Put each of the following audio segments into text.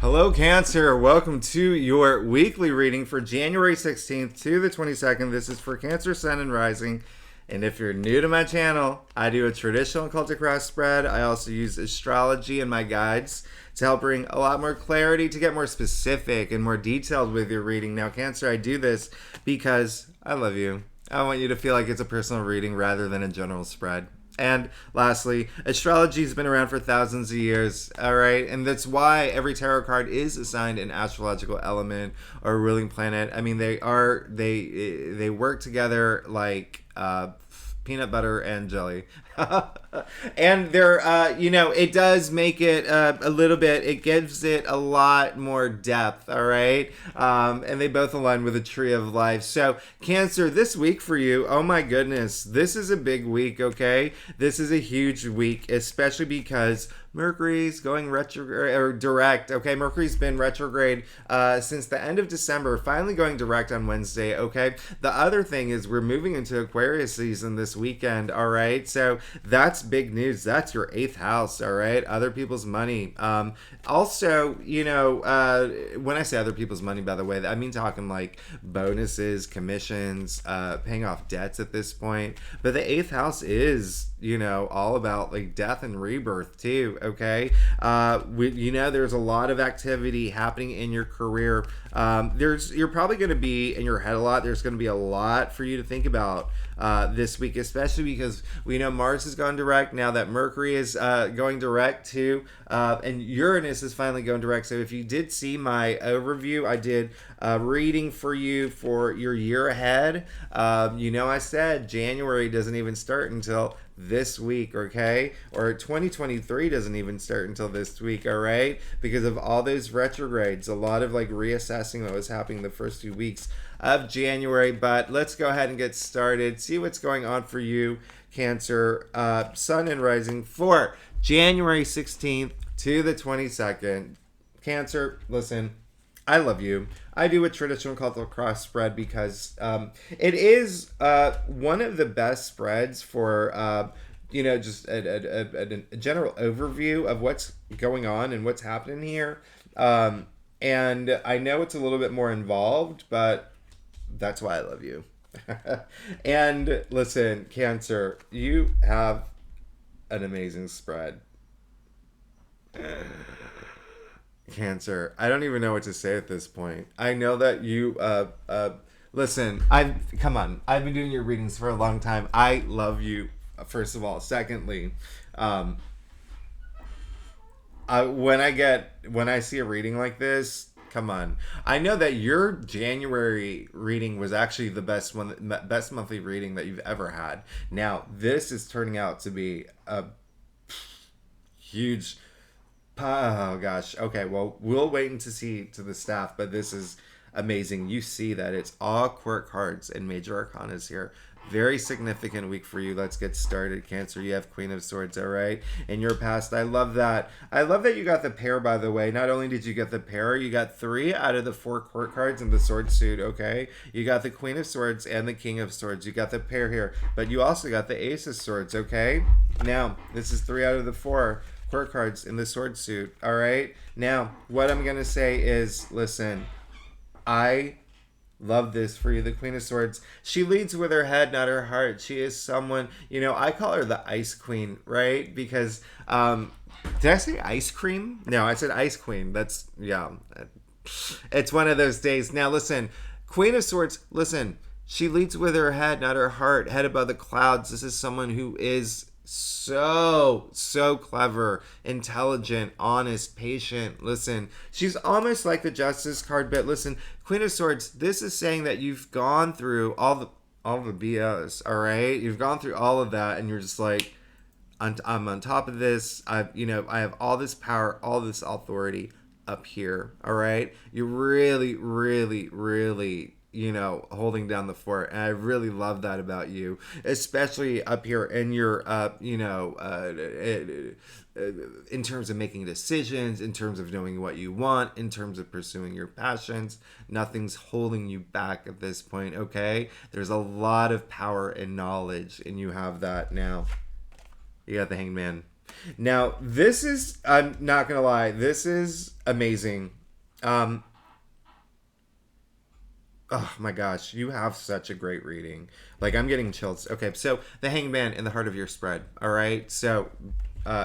Hello, Cancer. Welcome to your weekly reading for January 16th to the 22nd. This is for Cancer, Sun, and Rising. And if you're new to my channel, I do a traditional occultic cross spread. I also use astrology in my guides to help bring a lot more clarity, to get more specific and more detailed with your reading. Now, Cancer, I do this because I love you. I want you to feel like it's a personal reading rather than a general spread. And lastly, astrology has been around for thousands of years, all right? And that's why every tarot card is assigned an astrological element or a ruling planet. I mean, they work together like peanut butter and jelly. And it does make it a little bit, it gives it a lot more depth, all right? And they both align with the tree of life. So, Cancer, this week for you, oh my goodness, this is a big week, okay? This is a huge week, especially because Mercury's going retrograde or direct. Okay, Mercury's been retrograde since the end of December, finally going direct on Wednesday. Okay, the other thing is we're moving into Aquarius season this weekend. All right, so that's big news. That's your eighth house. All right, other people's money. Also, when I say other people's money, by the way, I mean talking like bonuses, commissions, paying off debts at this point. But the eighth house is, all about like death and rebirth too. Okay, there's a lot of activity happening in your career. You're probably going to be in your head a lot. There's going to be a lot for you to think about this week, especially because we know Mars has gone direct now that Mercury is going direct too, and Uranus is finally going direct. So if you did see my overview, I did a reading for you for your year ahead. I said January doesn't even start until this week, okay? Or 2023 doesn't even start until this week, all right? Because of all those retrogrades, a lot of like reassessing what was happening the first 2 weeks of January. But let's go ahead and get started. See what's going on for you, Cancer, Sun and Rising for January 16th to the 22nd. Cancer, listen, I love you. I do a traditional cultural cross spread because it is one of the best spreads for, just a general overview of what's going on and what's happening here. And I know it's a little bit more involved, but that's why I love you. And listen, Cancer, you have an amazing spread. Cancer, I don't even know what to say at this point. I know that you listen, I've been doing your readings for a long time. I love you, first of all. Secondly, when I see a reading like this, come on. I know that your January reading was actually the best monthly reading that you've ever had. Now, this is turning out to be a huge. Oh gosh. Okay. Well, we'll wait to see to the staff, but this is amazing. You see that it's all court cards and major arcanas here. Very significant week for you. Let's get started, Cancer. You have Queen of Swords, all right? In your past, I love that. I love that you got the pair, by the way. Not only did you get the pair, you got 3 out of the 4 court cards in the sword suit, okay? You got the Queen of Swords and the King of Swords. You got the pair here, but you also got the Ace of Swords, okay? Now, this is 3 out of the 4 court cards in the sword suit, all right? Now, what I'm going to say is, listen, I love this for you, the Queen of Swords. She leads with her head, not her heart. She is someone, I call her the Ice Queen, right? Because, did I say ice cream? No, I said Ice Queen. That's, yeah. It's one of those days. Now, listen, Queen of Swords, listen, she leads with her head, not her heart. Head above the clouds. This is someone who is so clever, intelligent, honest, patient. Listen, she's almost like the Justice card, but listen, Queen of Swords, this is saying that you've gone through all the BS, all right? You've gone through all of that, and you're just like, I'm on top of this. I have all this power, all this authority up here, all right? You're really, really, really holding down the fort. And I really love that about you, especially up here in your, in terms of making decisions, in terms of knowing what you want, in terms of pursuing your passions. Nothing's holding you back at this point, okay? There's a lot of power and knowledge, and you have that now. You got the Hanged Man. Now, this is, I'm not going to lie, this is amazing. Um, oh my gosh, you have such a great reading. Like, I'm getting chills. Okay, so the Hangman in the heart of your spread. All right, so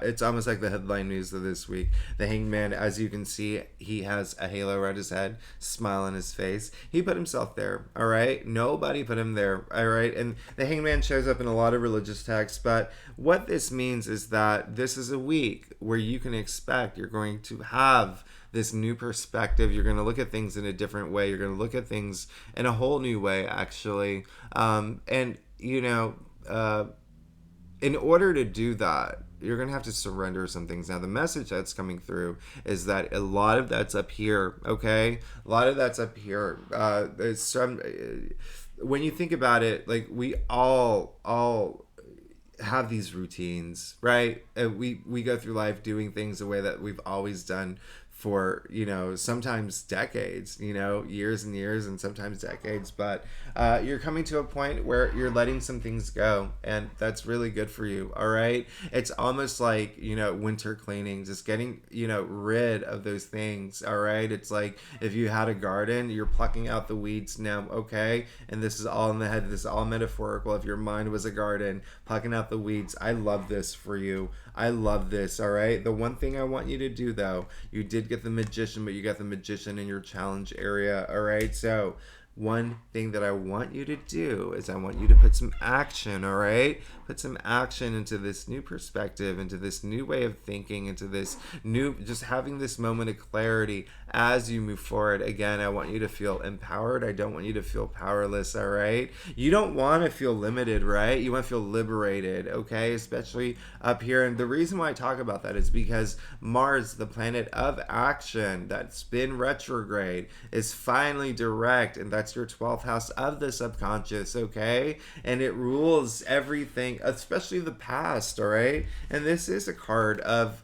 it's almost like the headline news of this week. The Hangman, as you can see, he has a halo around his head, smile on his face. He put himself there. All right, nobody put him there. All right, and the Hangman shows up in a lot of religious texts. But what this means is that this is a week where you can expect you're going to have this new perspective. You're going to look at things in a different way. You're going to look at things in a whole new way, actually. And, you know, in order to do that, you're going to have to surrender some things. Now, the message that's coming through is that a lot of that's up here, okay? A lot of that's up here. There's some, when you think about it, like we all have these routines, right? We go through life doing things the way that we've always done for, you know, sometimes decades, you know, years and years, and sometimes decades. But you're coming to a point where you're letting some things go, and that's really good for you. All right, it's almost like, you know, winter cleaning, just getting, you know, rid of those things. All right, it's like if you had a garden, you're plucking out the weeds now. Okay, and this is all in the head, this is all metaphorical. If your mind was a garden, plucking out the weeds. I love this for you. I love this. All right, the one thing I want you to do, though, you did get the Magician, but you got the Magician in your challenge area. All right, so one thing that I want you to do is I want you to put some action, all right? Put some action into this new perspective, into this new way of thinking, into this new, just having this moment of clarity as you move forward. Again, I want you to feel empowered. I don't want you to feel powerless, all right? You don't want to feel limited, right? You want to feel liberated, okay? Especially up here. And the reason why I talk about that is because Mars, the planet of action that's been retrograde, is finally direct, and that's your 12th house of the subconscious, okay? And it rules everything, especially the past, all right? And this is a card of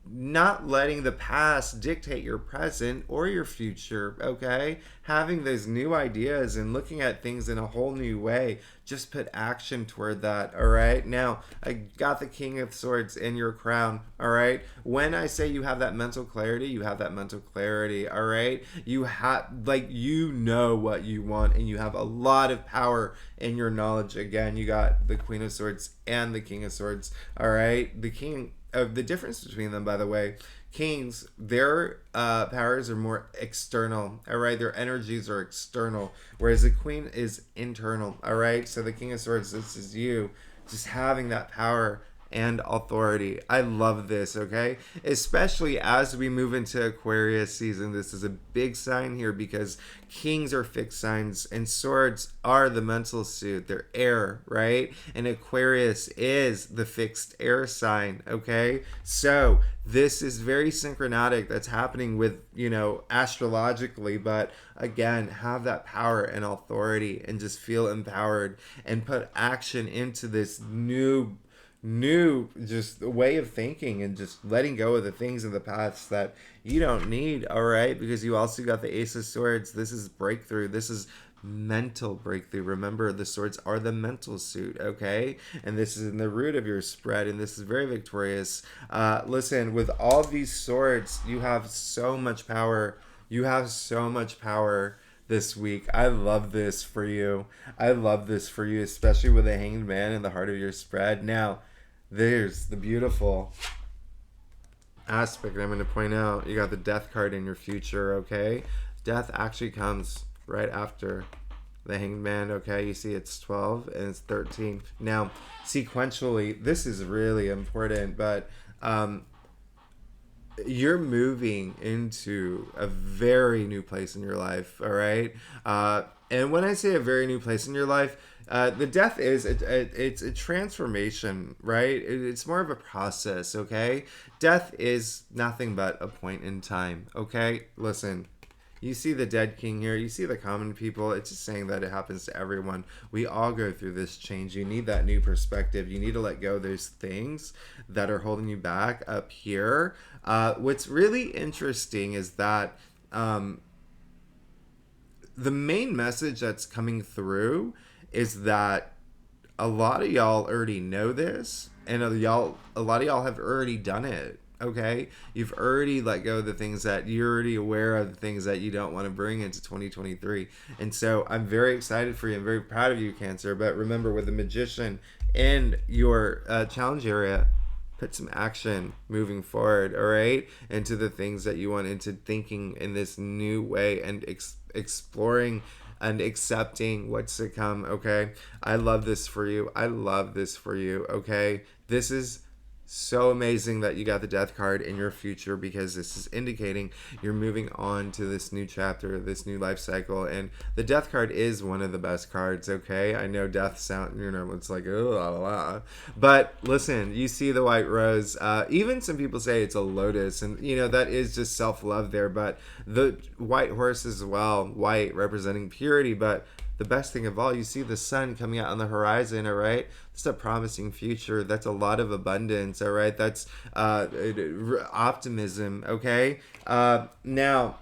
not letting the past dictate your present or your future, okay? Having those new ideas and looking at things in a whole new way. Just put action toward that, all right? Now, I got the King of Swords in your crown, all right? When I say you have that mental clarity, you have that mental clarity, all right? You have, like, you know what you want, and you have a lot of power in your knowledge. Again, you got the Queen of Swords and the King of Swords, all right? The King, the difference between them, by the way, kings, their powers are more external, all right? Their energies are external, whereas the queen is internal, all right? So the King of Swords, this is you just having that power and authority. I love this, okay? Especially as we move into Aquarius season. This is a big sign here because kings are fixed signs and swords are the mental suit. They're air, right? And Aquarius is the fixed air sign, okay? So this is very synchronatic that's happening with, you know, astrologically, but again, have that power and authority and just feel empowered and put action into this new just way of thinking and just letting go of the things in the past that you don't need, all right? Because you also got the Ace of Swords. This is breakthrough. This is mental breakthrough. Remember, the swords are the mental suit, okay? And this is in the root of your spread, and this is very victorious. Listen, with all these swords, you have so much power. You have so much power this week. I love this for you. I love this for you, especially with the Hanged Man in the heart of your spread. Now, there's the beautiful aspect I'm going to point out. You got the Death card in your future, okay? Death actually comes right after the Hanged Man, okay? You see it's 12 and it's 13. Now, sequentially, this is really important, but you're moving into a very new place in your life, all right? And when I say a very new place in your life, the death is it's a transformation, right? It's more of a process, okay? Death is nothing but a point in time, okay? Listen, you see the dead king here, you see the common people. It's just saying that it happens to everyone. We all go through this change. You need that new perspective. You need to let go of those things that are holding you back up here. What's really interesting is that the main message that's coming through is that a lot of y'all already know this, and a lot of y'all have already done it. Okay, you've already let go of the things that you're already aware of, the things that you don't want to bring into 2023. And so I'm very excited for you. I'm very proud of you, Cancer. But remember, with the Magician in your challenge area, put some action moving forward, all right, into the things that you want, into thinking in this new way and exploring and accepting what's to come. Okay, I love this for you. I love this for you. Okay, this is so amazing that you got the death card in your future, because this is indicating you're moving on to this new chapter, this new life cycle. And the death card is one of the best cards. Okay, I know death sound, it's like, oh, la, la, la. But listen, you see the white rose, even some people say it's a lotus, and that is just self-love there. But the white horse as well, white representing purity. But the best thing of all, you see the sun coming out on the horizon, all right? That's a promising future. That's a lot of abundance, all right? That's optimism, okay? Now,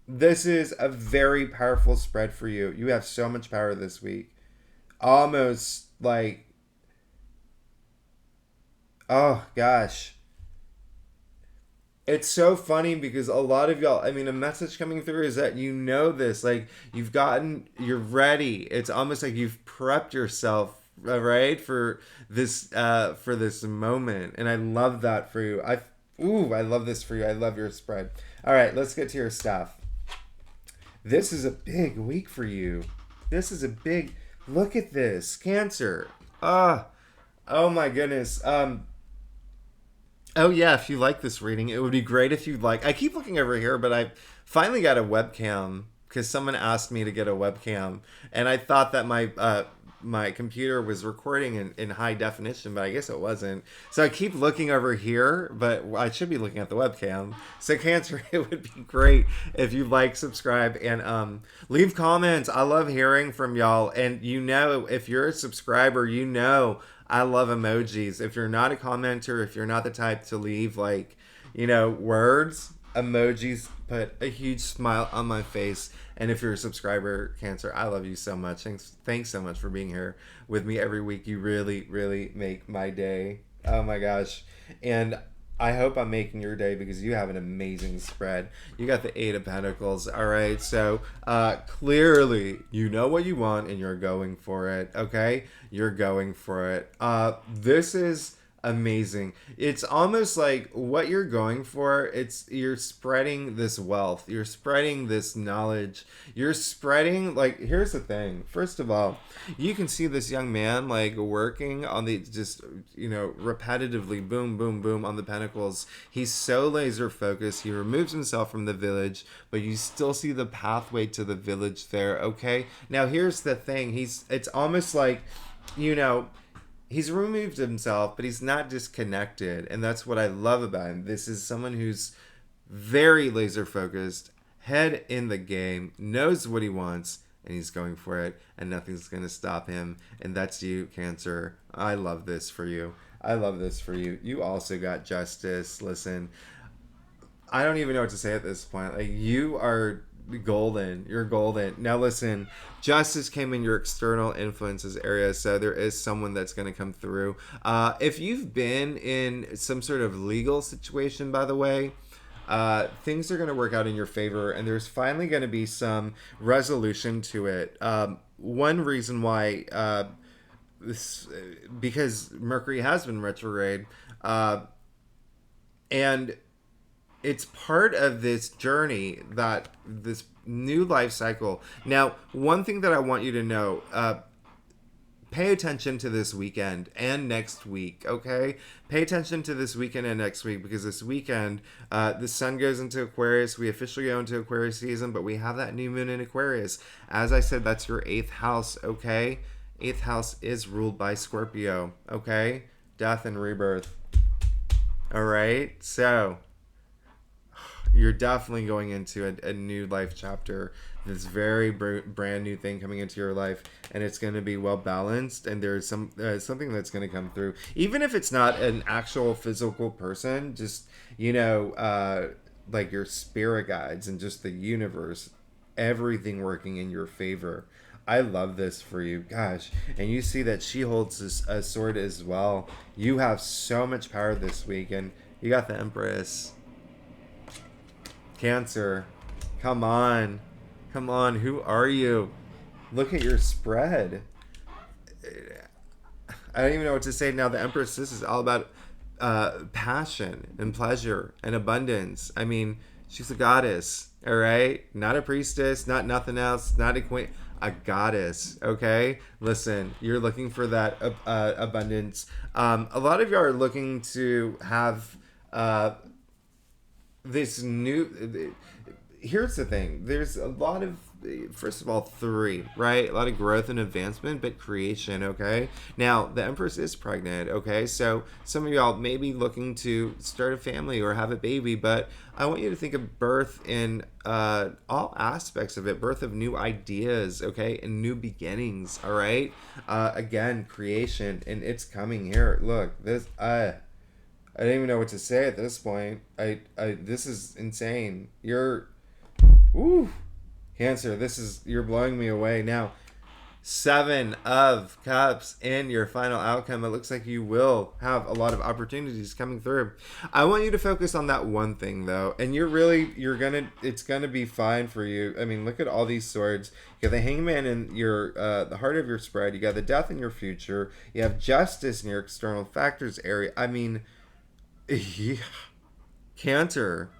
this is a very powerful spread for you. You have so much power this week. Almost like, oh, gosh. It's so funny because a lot of y'all, a message coming through is that this, like you're ready. It's almost like you've prepped yourself, right, for this moment. And I love that for you. I love this for you. I love your spread. All right, let's get to your stuff. This is a big week for you. Look at this, Cancer. Oh my goodness. Oh yeah, if you like this reading, it would be great if you'd like. I keep looking over here, but I finally got a webcam because someone asked me to get a webcam, and I thought that my computer was recording in high definition, but I guess it wasn't. So I keep looking over here, but I should be looking at the webcam. So Cancer, it would be great if you like, subscribe, and leave comments. I love hearing from y'all, and if you're a subscriber, I love emojis. If you're not a commenter, if you're not the type to leave words, emojis put a huge smile on my face. And if you're a subscriber, Cancer, I love you so much. Thanks so much for being here with me every week. You really, really make my day. Oh my gosh. And I hope I'm making your day, because you have an amazing spread. You got the 8 of Pentacles. All right. So clearly you know what you want and you're going for it. Okay. You're going for it. This is amazing. It's almost like what you're going for. You're spreading this wealth. You're spreading this knowledge. You're spreading, here's the thing. First of all, you can see this young man working on the repetitively, boom, boom, boom, on the pentacles. He's so laser focused. He removes himself from the village, but you still see the pathway to the village there. Okay. Now here's the thing. It's almost like, he's removed himself, but he's not disconnected. And that's what I love about him. This is someone who's very laser focused, head in the game, knows what he wants, and he's going for it, and nothing's going to stop him. And that's you, Cancer. I love this for you. You also got Justice. Listen, I don't even know what to say at this point. You are golden. You're golden. Now listen, Justice came in your external influences area, so there is someone that's going to come through. If you've been in some sort of legal situation, by the way, things are going to work out in your favor, and there's finally going to be some resolution to it. One reason why because Mercury has been retrograde, and it's part of this journey, that this new life cycle. Now, one thing that I want you to know, pay attention to this weekend and next week, okay? Pay attention to this weekend and next week, because this weekend, the sun goes into Aquarius. We officially go into Aquarius season, but we have that new moon in Aquarius. As I said, that's your 8th house, okay? 8th house is ruled by Scorpio, okay? Death and rebirth. All right? So you're definitely going into a new life chapter, this very brand new thing coming into your life, and it's going to be well balanced, and there's something that's going to come through, even if it's not an actual physical person, just like your spirit guides and just the universe, everything working in your favor. I love this for you. Gosh. And you see that she holds a sword as well. You have so much power this week. And you got the Empress. Cancer. Come on. Come on. Who are you? Look at your spread. I don't even know what to say now. The Empress, this is all about passion and pleasure and abundance. I mean, she's a goddess, all right? Not a priestess, not nothing else, not a queen, a goddess, okay? Listen, you're looking for that abundance. A lot of you are looking to have this new... Here's the thing. There's a lot of, first of all, three, right? A lot of growth and advancement, but creation, okay? Now, the Empress is pregnant, okay? So some of y'all may be looking to start a family or have a baby, but I want you to think of birth in all aspects of it. Birth of new ideas, okay? And new beginnings, all right? Again, creation, and it's coming here. Look, this, I don't even know what to say at this point. This is insane. Ooh, Cancer, you're blowing me away. Now, 7 of Cups in your final outcome. It looks like you will have a lot of opportunities coming through. I want you to focus on that one thing though. And it's gonna be fine for you. I mean, look at all these swords. You got the Hangman in your, the heart of your spread. You got the Death in your future. You have Justice in your external factors area. I mean, yeah. Cancer,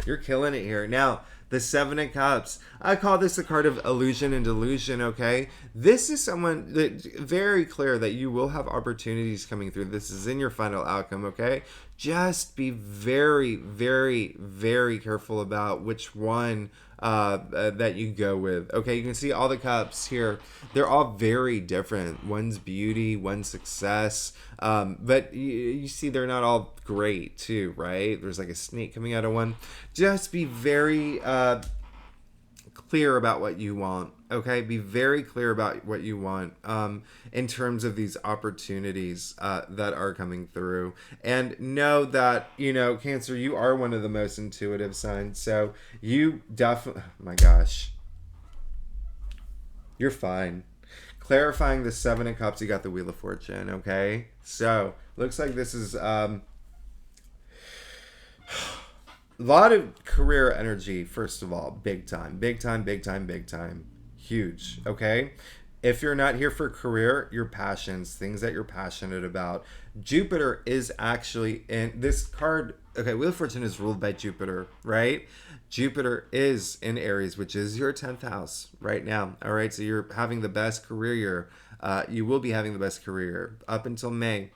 you're killing it here. Now, the 7 of Cups. I call this a card of illusion and delusion, okay? This is someone that very clear that you will have opportunities coming through. This is in your final outcome, okay? Just be very, very, very careful about which one that you go with. Okay, you can see all the cups here. They're all very different. One's beauty, one's success. But you see they're not all great too, right? There's like a snake coming out of one. Just be very clear about what you want. Okay, be very clear about what you want in terms of these opportunities that are coming through, and know that, you know, Cancer, you are one of the most intuitive signs. So you definitely, oh my gosh, you're fine. Clarifying the 7 of Cups, you got the Wheel of Fortune. Okay, so looks like this is a lot of career energy. First of all, big time, big time, big time, big time. Huge, okay? If you're not here for career, your passions, things that you're passionate about. Jupiter is actually in this card. Okay, Wheel of Fortune is ruled by Jupiter, right? Jupiter is in Aries, which is your 10th house right now. All right, so you're having the best career year. You will be having the best career up until May.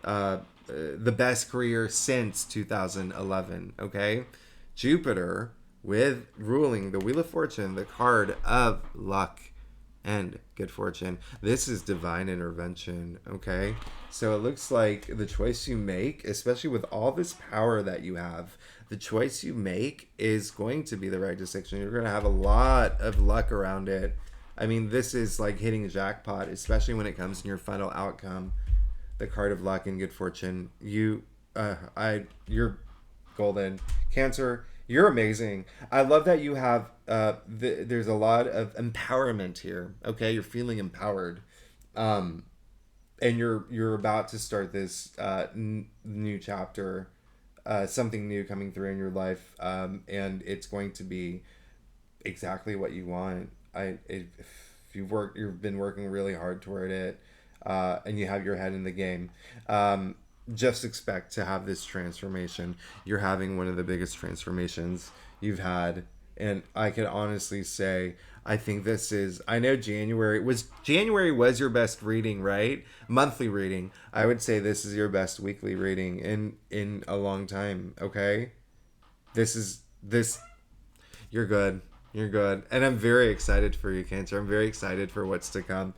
The best career since 2011, okay? Jupiter with ruling the Wheel of Fortune, the card of luck and good fortune. This is divine intervention, okay? So it looks like the choice you make, especially with all this power that you have, the choice you make is going to be the right decision. You're going to have a lot of luck around it. I mean, this is like hitting a jackpot, especially when it comes in your final outcome. The card of luck and good fortune. You're golden. Cancer, you're amazing. I love that you have there's a lot of empowerment here. Okay, you're feeling empowered, and you're about to start this new chapter, something new coming through in your life, and it's going to be exactly what you want. If you've been working really hard toward it, and you have your head in the game. Just expect to have this transformation. You're having one of the biggest transformations you've had. And I can honestly say, I think this is, I know January was your best reading, right? Monthly reading. I would say this is your best weekly reading in a long time. Okay. You're good. You're good. And I'm very excited for you, Cancer. I'm very excited for what's to come.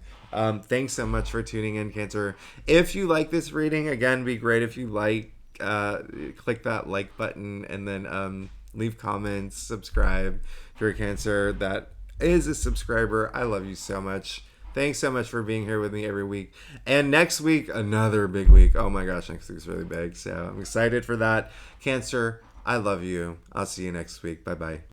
Thanks so much for tuning in, Cancer. If you like this reading, again, be great if you click that like button, and then leave comments, subscribe if you're a Cancer that is a subscriber. I love you so much. Thanks so much for being here with me every week. And next week, another big week. Oh my gosh, next week's really big. So I'm excited for that. Cancer, I love you. I'll see you next week. Bye-bye.